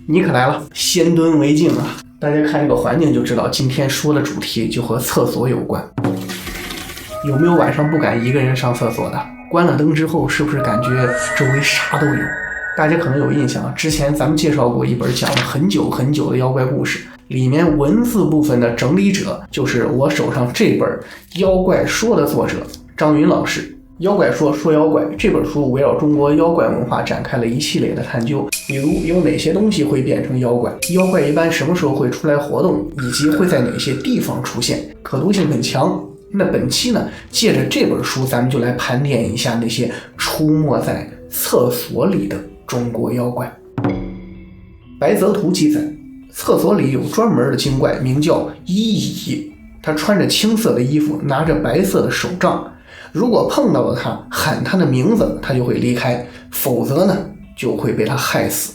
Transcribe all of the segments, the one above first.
你可来了，先蹲为敬啊！大家看这个环境就知道，今天说的主题就和厕所有关。有没有晚上不敢一个人上厕所的？关了灯之后，是不是感觉周围啥都有？大家可能有印象，之前咱们介绍过一本讲了很久很久的妖怪故事，里面文字部分的整理者就是我手上这本《妖怪说》的作者张云老师。妖怪说说妖怪这本书围绕中国妖怪文化展开了一系列的探究，比如有哪些东西会变成妖怪，妖怪一般什么时候会出来活动，以及会在哪些地方出现，可读性很强。那本期呢，借着这本书，咱们就来盘点一下那些出没在厕所里的中国妖怪。白泽图记载，厕所里有专门的精怪，名叫伊乙，他穿着青色的衣服，拿着白色的手杖，如果碰到了他，喊他的名字，他就会离开，否则呢，就会被他害死。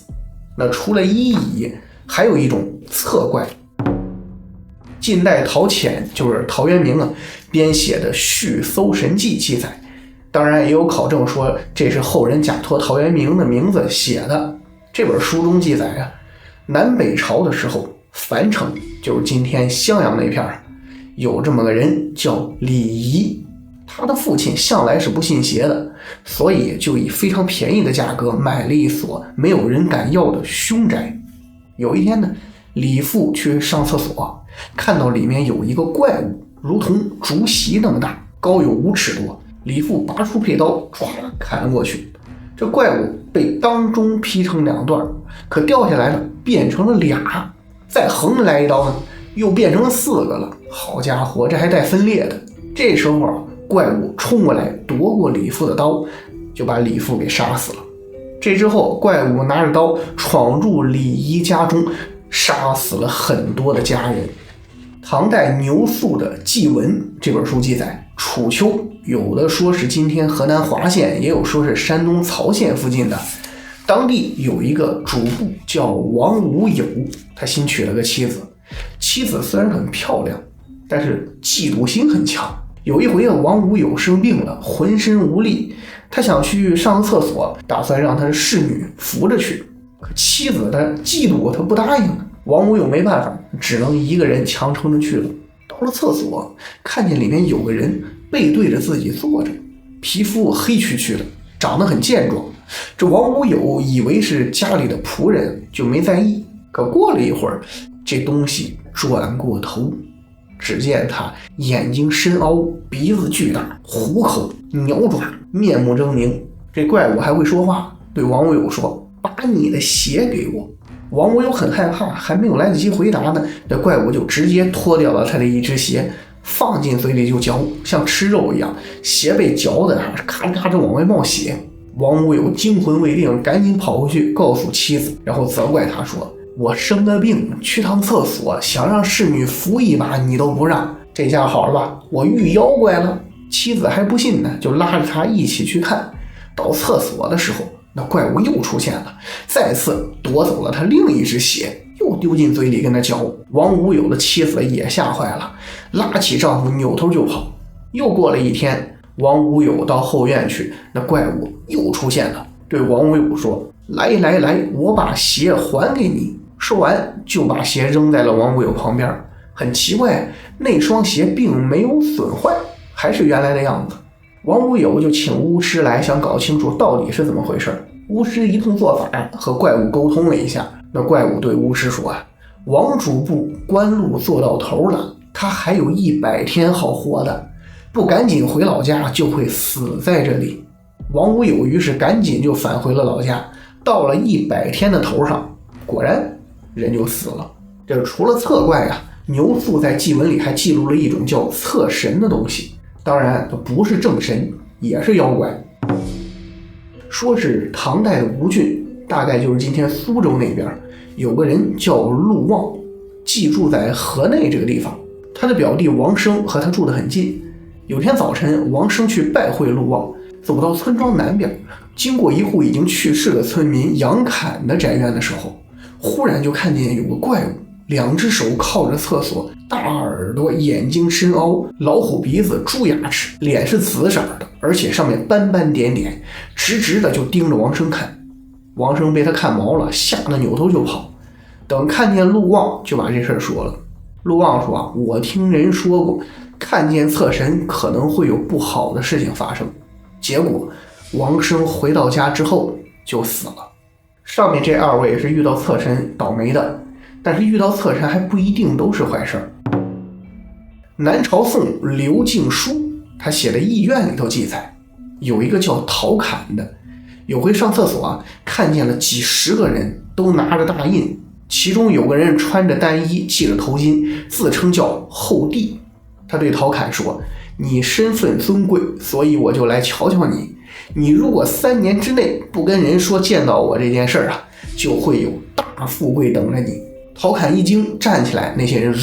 那除了伊乙，还有一种侧怪。近代陶潜，就是陶渊明编写的《续搜神记》记载，当然也有考证说这是后人假托陶渊明的名字写的。这本书中记载南北朝的时候，樊城就是今天襄阳那片有这么个人叫李仪，他的父亲向来是不信邪的，所以就以非常便宜的价格买了一所没有人敢要的凶宅。有一天呢，李父去上厕所，看到里面有一个怪物，如同竹席那么大，高有5尺多。李父拔出佩刀，唰砍了过去。这怪物被当中劈成2段，可掉下来了，变成了2，再横来一刀呢，又变成了4个了。好家伙，这还带分裂的。这时候怪物冲过来，夺过李父的刀，就把李父给杀死了。这之后，怪物拿着刀闯入李仪家中，杀死了很多的家人。唐代牛宿的《祭文》这本书记载，楚丘有的说是今天河南滑县，也有说是山东曹县附近的，当地有一个主簿叫王无有，他新娶了个妻子。妻子虽然很漂亮，但是嫉妒心很强。有一回王无有生病了，浑身无力，他想去上厕所，打算让他的侍女扶着去，可妻子他嫉妒，他不答应。王无有没办法，只能一个人强撑着去了。到了厕所，看见里面有个人背对着自己坐着，皮肤黑黢黢的，长得很健壮。这王无有以为是家里的仆人，就没在意。可过了一会儿，这东西转过头，只见他眼睛深凹，鼻子巨大，虎口，鸟爪，面目狰狞。这怪物还会说话，对王无有说：“把你的鞋给我。”王无有很害怕，还没有来得及回答呢，这怪物就直接脱掉了他的一只鞋，放进嘴里就嚼，像吃肉一样，鞋被嚼的咔嚓着往外冒血。王无有惊魂未定，赶紧跑回去告诉妻子，然后责怪他说：“我生个病，去趟厕所，想让侍女扶一把你都不让，这下好了吧，我遇妖怪了。”妻子还不信呢，就拉着他一起去看。到厕所的时候，那怪物又出现了，再次夺走了他另一只鞋，又丢进嘴里跟他嚼。王无有的妻子也吓坏了，拉起丈夫扭头就跑。又过了一天，王无有到后院去，那怪物又出现了，对王无有说：“来，我把鞋还给你。”说完就把鞋扔在了王无有旁边。很奇怪，那双鞋并没有损坏，还是原来的样子。王无有就请巫师来，想搞清楚到底是怎么回事。巫师一通做法，和怪物沟通了一下。那怪物对巫师说：“王主簿官路做到头了，他还有100天好活的，不赶紧回老家就会死在这里。”王无有于是赶紧就返回了老家，到了100天的头上，果然人就死了。这除了侧怪牛宿在祭文里还记录了一种叫侧神的东西，当然不是正神，也是妖怪。说是唐代的吴郡，大概就是今天苏州那边，有个人叫陆望，寄住在河内这个地方。他的表弟王生和他住得很近。有天早晨，王生去拜会陆望，走到村庄南边，经过一户已经去世的村民杨侃的宅院的时候，忽然就看见有个怪物，2只手靠着厕所，大耳朵，眼睛深凹，老虎鼻子，猪牙齿，脸是紫色的，而且上面斑斑点点，直直的就盯着王生看。王生被他看毛了，吓得扭头就跑。等看见陆旺就把这事说了。陆旺说我听人说过，看见侧神可能会有不好的事情发生。结果王生回到家之后就死了。上面这2位是遇到侧神倒霉的，但是遇到侧神还不一定都是坏事。南朝宋刘敬书他写的《艺苑》里头记载，有一个叫陶侃的，有回上厕所看见了几十个人都拿着大印，其中有个人穿着单衣系着头巾，自称叫后帝。他对陶侃说，你身份尊贵，所以我就来瞧瞧你，你如果3年之内不跟人说见到我这件事就会有大富贵等着你。陶侃一惊，站起来，那些人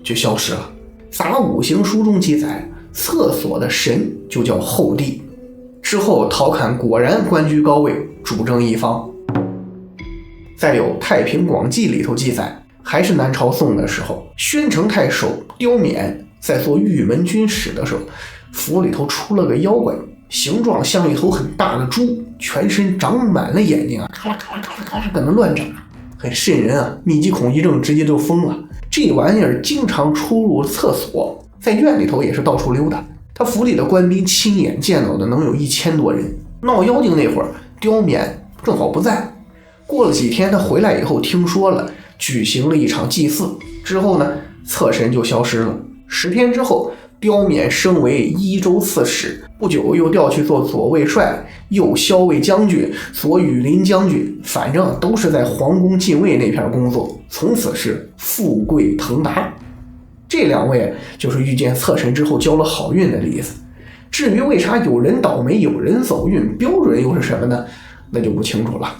就消失了。杂五行书中记载，厕所的神就叫后帝。之后陶侃果然官居高位，主政一方。再有《太平广记》里头记载，还是南朝宋的时候，宣城太守刁勉在做玉门军使的时候，府里头出了个妖怪，形状像一头很大的猪，全身长满了眼睛咔啦咔啦咔啦咔啦搁那乱长，很瘆人密集恐惧症直接就疯了。这玩意儿经常出入厕所，在院里头也是到处溜达。他府里的官兵亲眼见到的能有1000多人。闹妖精那会儿，刁勉正好不在。过了几天，他回来以后听说了，举行了一场祭祀，之后呢，侧神就消失了。10天之后，刁勉升为伊州刺史，不久又调去做左卫帅，又骁卫将军、左羽林将军，反正都是在皇宫禁卫那片工作，从此是富贵腾达。这2位就是遇见侧神之后交了好运的例子。至于为啥有人倒霉有人走运，标准又是什么呢？那就不清楚了。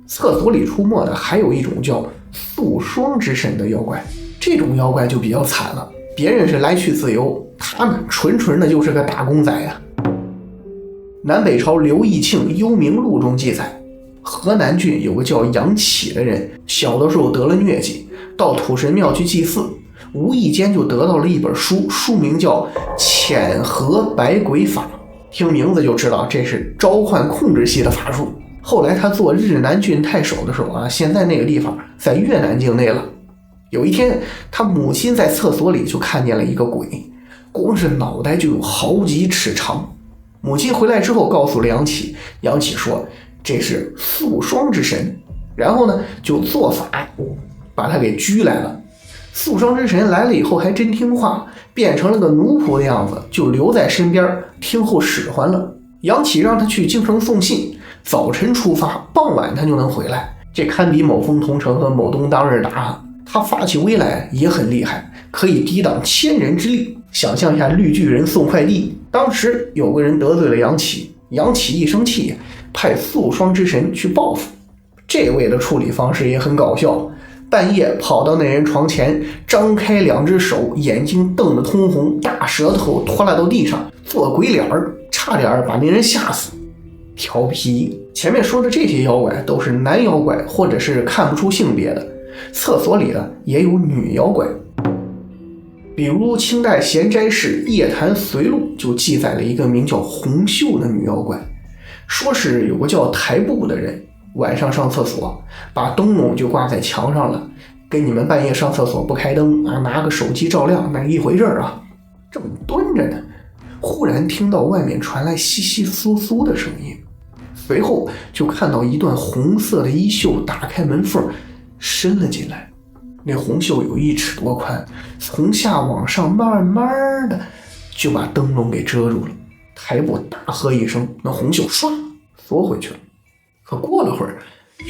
厕所里出没的还有一种叫素霜之神的妖怪，这种妖怪就比较惨了，别人是来去自由，他们纯纯的就是个打工仔啊。南北朝刘义庆《幽冥录》中记载，河南郡有个叫杨启的人，小的时候得了疟疾，到土神庙去祭祀，无意间就得到了一本书，书名叫《遣河百鬼法》，听名字就知道这是召唤控制系的法术。后来他做日南郡太守的时候现在那个地方在越南境内了。有一天，他母亲在厕所里就看见了一个鬼，光是脑袋就有好几尺长。母亲回来之后告诉了杨启，杨启说这是素霜之神，然后呢就做法把他给拘来了。素霜之神来了以后还真听话，变成了个奴仆的样子，就留在身边听候使唤了。杨启让他去京城送信，早晨出发，傍晚他就能回来，这堪比某封同城和某东当日达。他发起威来也很厉害，可以抵挡1000人之力。想象一下绿巨人送快递，当时有个人得罪了杨启，杨启一生气，派素霜之神去报复。这位的处理方式也很搞笑，半夜跑到那人床前，张开2只手，眼睛瞪得通红，大舌头拖拉到地上，做鬼脸儿，差点把那人吓死。调皮。前面说的这些妖怪都是男妖怪，或者是看不出性别的。厕所里的也有女妖怪，比如清代闲斋士《夜谈随录》就记载了一个名叫红袖的女妖怪，说是有个叫台布的人晚上上厕所，把灯笼就挂在墙上了，跟你们半夜上厕所不开灯拿个手机照亮那一回事啊。正蹲着呢，忽然听到外面传来窸窸窣窣的声音，随后就看到一段红色的衣袖打开门缝伸了进来，那红袖有1尺多宽，从下往上慢慢的就把灯笼给遮住了。台布大喝一声，那红袖唰缩回去了。可过了会儿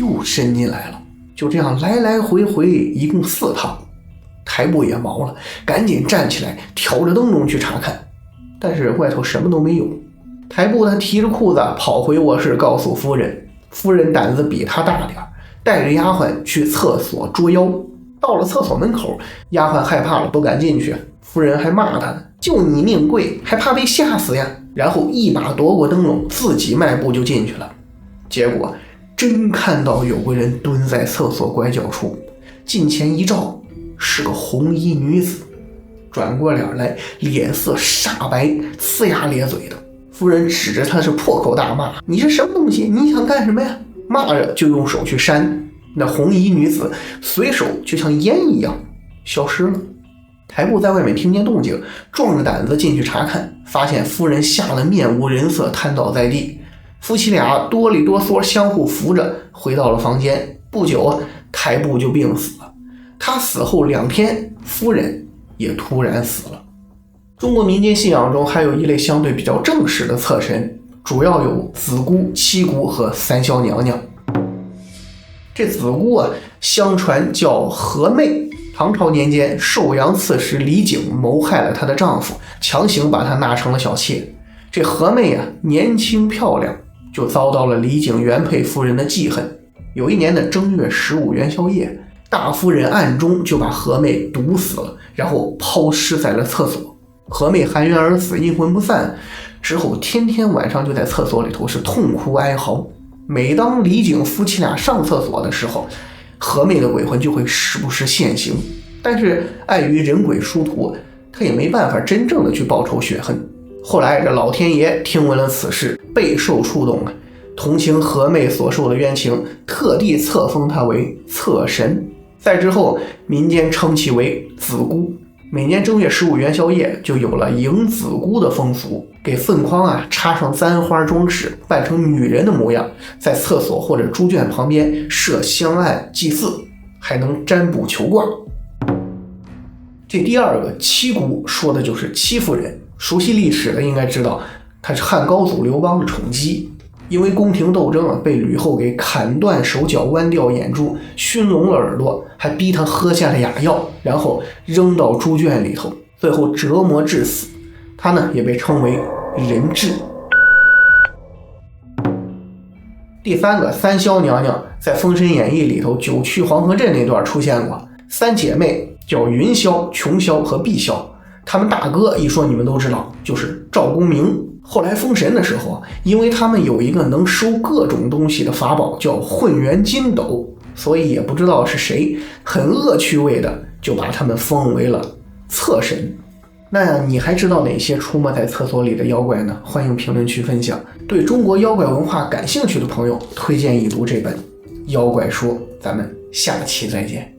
又伸进来了，就这样来来回回一共4趟。台布也毛了，赶紧站起来挑着灯笼去查看，但是外头什么都没有。台布他提着裤子跑回卧室告诉夫人，夫人胆子比他大点，带着丫鬟去厕所捉妖。到了厕所门口，丫鬟害怕了不敢进去，夫人还骂他呢，就你命贵还怕被吓死呀。然后一把夺过灯笼，自己迈步就进去了。结果真看到有个人蹲在厕所拐角处，近前一照，是个红衣女子，转过脸来脸色煞白，呲牙咧嘴的。夫人指着他是破口大骂，你是什么东西，你想干什么呀？骂着就用手去扇，那红衣女子随手就像烟一样消失了。台布在外面听见动静，壮着胆子进去查看，发现夫人吓得面无人色，瘫倒在地。夫妻俩哆里哆嗦相互扶着回到了房间。不久，台布就病死了。他死后2天，夫人也突然死了。中国民间信仰中还有一类相对比较正式的侧神，主要有子姑、七姑和三霄娘娘。这子姑啊，相传叫何媚。唐朝年间，寿阳刺史李璟谋害了她的丈夫，强行把她纳成了小妾。这何媚啊，年轻漂亮，就遭到了李璟原配夫人的记恨。有一年的正月15元宵夜，大夫人暗中就把何媚毒死了，然后抛尸在了厕所。何媚含冤而死，阴魂不散，之后天天晚上就在厕所里头是痛哭哀嚎。每当李璟夫妻俩上厕所的时候，何媚的鬼魂就会时不时现形，但是碍于人鬼殊途，他也没办法真正的去报仇雪恨。后来这老天爷听闻了此事，备受触动啊，同情何媚所受的冤情，特地册封她为侧神。再之后，民间称其为子姑。每年正月15元宵夜就有了迎子姑的风俗，给粪筐啊插上簪花装饰，扮成女人的模样，在厕所或者猪圈旁边设香案祭祀，还能占卜求卦。这第二个七姑说的就是戚夫人，熟悉历史的应该知道，她是汉高祖刘邦的宠姬，因为宫廷斗争啊，被吕后给砍断手脚、剜掉眼珠、熏聋了耳朵，还逼他喝下了哑药，然后扔到猪圈里头，最后折磨致死。他呢也被称为人质。第三个三霄娘娘在《封神演义》里头九曲黄河阵那段出现过，三姐妹叫云霄、琼霄和碧霄，他们大哥一说你们都知道，就是赵公明。后来封神的时候，因为他们有一个能收各种东西的法宝叫混元金斗，所以也不知道是谁很恶趣味的就把他们封为了侧神。那你还知道哪些出没在厕所里的妖怪呢？欢迎评论区分享。对中国妖怪文化感兴趣的朋友，推荐一读这本《妖怪说》。咱们下期再见。